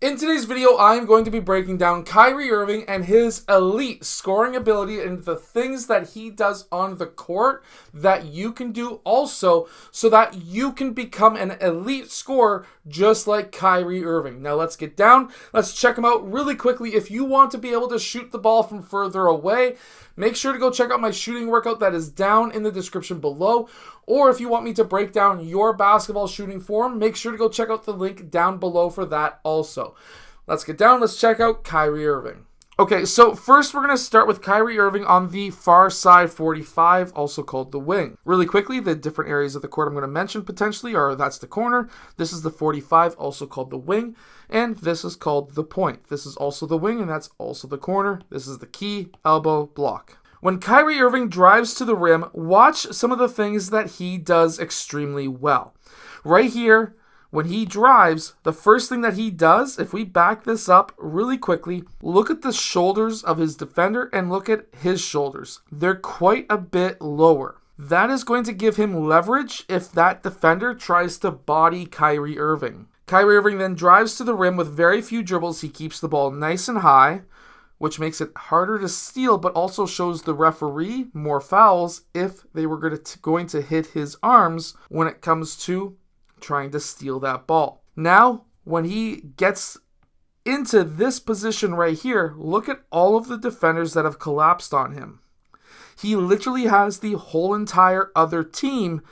In today's video, I'm going to be breaking down Kyrie Irving and his elite scoring ability and the things that he does on the court that you can do also so that you can become an elite scorer just like Kyrie Irving. Now let's get down. Let's check him out really quickly. If you want to be able to shoot the ball from further away, make sure to go check out my shooting workout that is down in the description below. Or if you want me to break down your basketball shooting form, make sure to go check out the link down below for that also. Let's get down. Let's check out Kyrie Irving. Okay, so first we're going to start with Kyrie Irving on the far side 45, also called the wing. Really quickly, the different areas of the court I'm going to mention potentially are that's the corner, this is the 45, also called the wing, and this is called the point. This is also the wing, and that's also the corner. This is the key, elbow, block. When Kyrie Irving drives to the rim, watch some of the things that he does extremely well. Right here, when he drives, the first thing that he does, if we back this up really quickly, look at the shoulders of his defender and look at his shoulders. They're quite a bit lower. That is going to give him leverage if that defender tries to body Kyrie Irving. Kyrie Irving then drives to the rim with very few dribbles. He keeps the ball nice and high, which makes it harder to steal, but also shows the referee more fouls if they were going to hit his arms when it comes to trying to steal that ball. Now, when he gets into this position right here, look at all of the defenders that have collapsed on him. He literally has the whole entire other team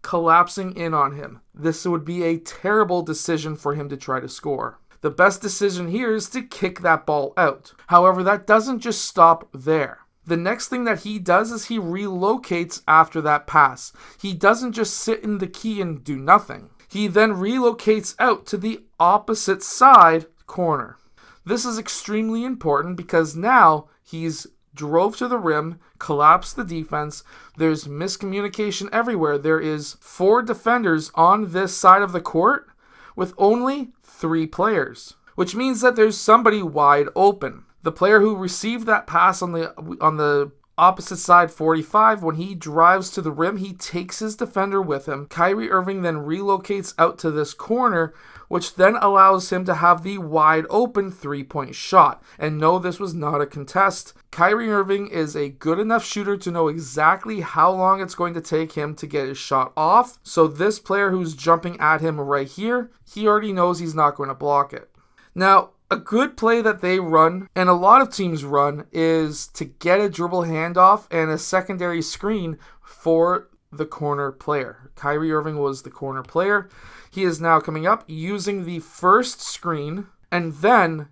collapsing in on him. This would be a terrible decision for him to try to score. The best decision here is to kick that ball out. However, that doesn't just stop there. The next thing that he does is he relocates after that pass. He doesn't just sit in the key and do nothing. He then relocates out to the opposite side corner. This is extremely important because now he's drove to the rim, collapsed the defense. There's miscommunication everywhere. There is 4 defenders on this side of the court with only 3 players, which means that there's somebody wide open. The player who received that pass on the opposite side 45, when he drives to the rim, he takes his defender with him. Kyrie Irving then relocates out to this corner, which then allows him to have the wide open 3-point shot. And no, this was not a contest. Kyrie Irving is a good enough shooter to know exactly how long it's going to take him to get his shot off. So this player who's jumping at him right here, he already knows he's not going to block it. Now, a good play that they run, and a lot of teams run, is to get a dribble handoff and a secondary screen for the corner player. Kyrie Irving was the corner player. He is now coming up using the first screen, and then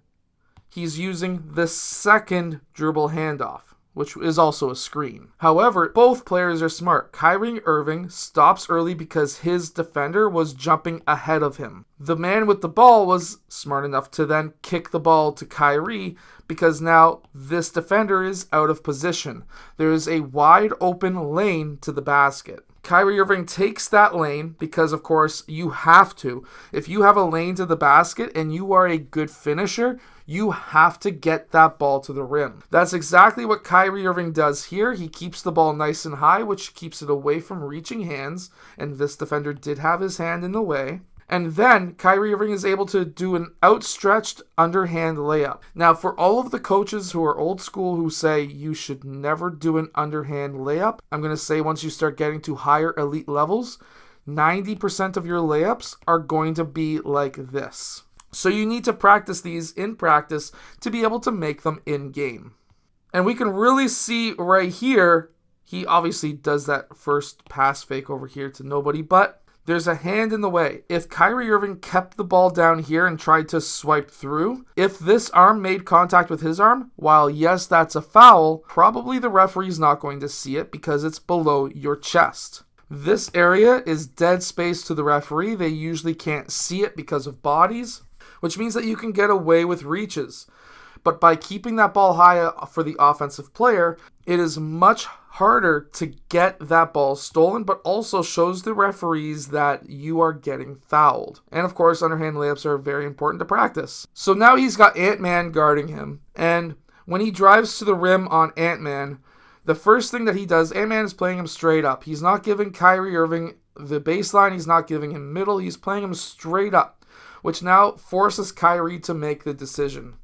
he's using the second dribble handoff, which is also a screen. However, both players are smart. Kyrie Irving stops early because his defender was jumping ahead of him. The man with the ball was smart enough to then kick the ball to Kyrie because now this defender is out of position. There is a wide open lane to the basket. Kyrie Irving takes that lane because, of course, you have to. If you have a lane to the basket and you are a good finisher, you have to get that ball to the rim. That's exactly what Kyrie Irving does here. He keeps the ball nice and high, which keeps it away from reaching hands, and this defender did have his hand in the way. And then Kyrie Irving is able to do an outstretched underhand layup. Now, for all of the coaches who are old school who say you should never do an underhand layup, I'm going to say once you start getting to higher elite levels, 90% of your layups are going to be like this. So you need to practice these in practice to be able to make them in game. And we can really see right here, he obviously does that first pass fake over here to nobody, but there's a hand in the way. If Kyrie Irving kept the ball down here and tried to swipe through, if this arm made contact with his arm, while yes, that's a foul, probably the referee's not going to see it because it's below your chest. This area is dead space to the referee. They usually can't see it because of bodies, which means that you can get away with reaches. But by keeping that ball high for the offensive player, it is much harder to get that ball stolen, but also shows the referees that you are getting fouled. And of course, underhand layups are very important to practice. So now he's got Ant-Man guarding him, and when he drives to the rim on Ant-Man, the first thing that he does, Ant-Man is playing him straight up. He's not giving Kyrie Irving the baseline, he's not giving him middle, he's playing him straight up. which now forces Kyrie to make the decision.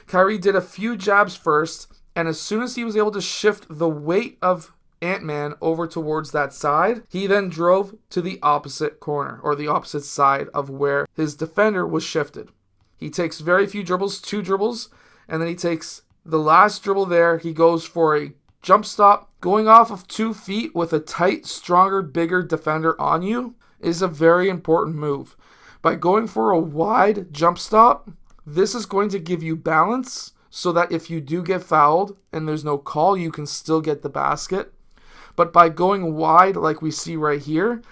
Kyrie did a few jabs first, and as soon as he was able to shift the weight of Ant-Man over towards that side, he then drove to the opposite corner, or the opposite side of where his defender was shifted. He takes very few dribbles, 2 dribbles, and then he takes the last dribble there. He goes for a jump stop. Going off of 2 feet with a tight, stronger, bigger defender on you is a very important move. By going for a wide jump stop, this is going to give you balance so that if you do get fouled and there's no call, you can still get the basket. But by going wide like we see right here,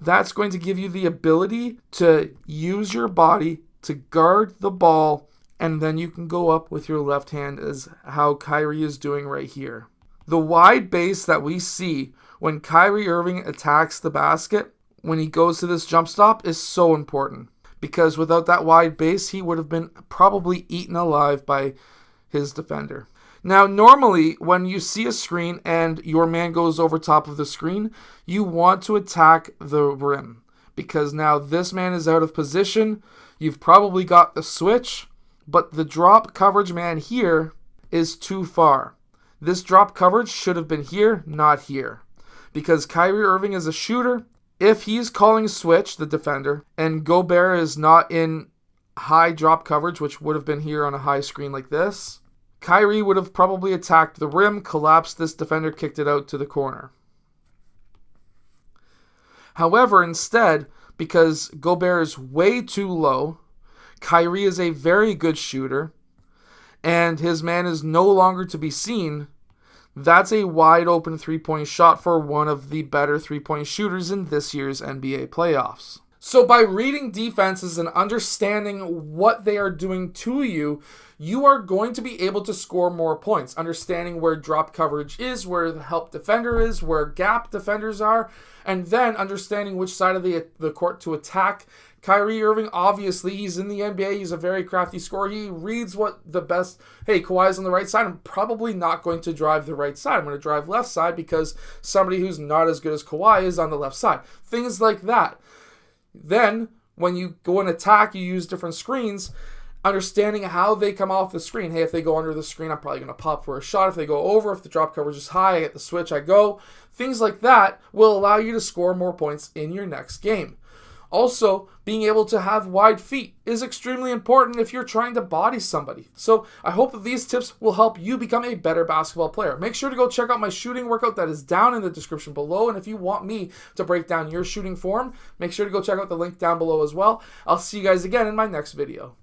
that's going to give you the ability to use your body to guard the ball, and then you can go up with your left hand as how Kyrie is doing right here. The wide base that we see when Kyrie Irving attacks the basket, when he goes to this jump stop, is so important. Because without that wide base, he would have been probably eaten alive by his defender. Now, normally, when you see a screen and your man goes over top of the screen, you want to attack the rim. Because now this man is out of position. You've probably got the switch, but the drop coverage man here is too far. This drop coverage should have been here, not here. Because Kyrie Irving is a shooter. If he's calling switch, the defender, and Gobert is not in high drop coverage, which would have been here on a high screen like this, Kyrie would have probably attacked the rim, collapsed this defender, kicked it out to the corner. However, instead, because Gobert is way too low, Kyrie is a very good shooter, and his man is no longer to be seen, that's a wide open 3-point shot for one of the better 3-point shooters in this year's NBA playoffs. So by reading defenses and understanding what they are doing to you, you are going to be able to score more points. Understanding where drop coverage is, where the help defender is, where gap defenders are, and then understanding which side of the court to attack. Kyrie Irving, obviously, he's in the NBA. He's a very crafty scorer. He reads what the best, hey, Kawhi's on the right side. I'm probably not going to drive the right side. I'm going to drive left side because somebody who's not as good as Kawhi is on the left side. Things like that. Then, when you go and attack, you use different screens, understanding how they come off the screen. Hey, if they go under the screen, I'm probably going to pop for a shot. If they go over, if the drop coverage is high, I get the switch, I go. Things like that will allow you to score more points in your next game. Also, being able to have wide feet is extremely important if you're trying to body somebody. So I hope that these tips will help you become a better basketball player. Make sure to go check out my shooting workout that is down in the description below. And if you want me to break down your shooting form, make sure to go check out the link down below as well. I'll see you guys again in my next video.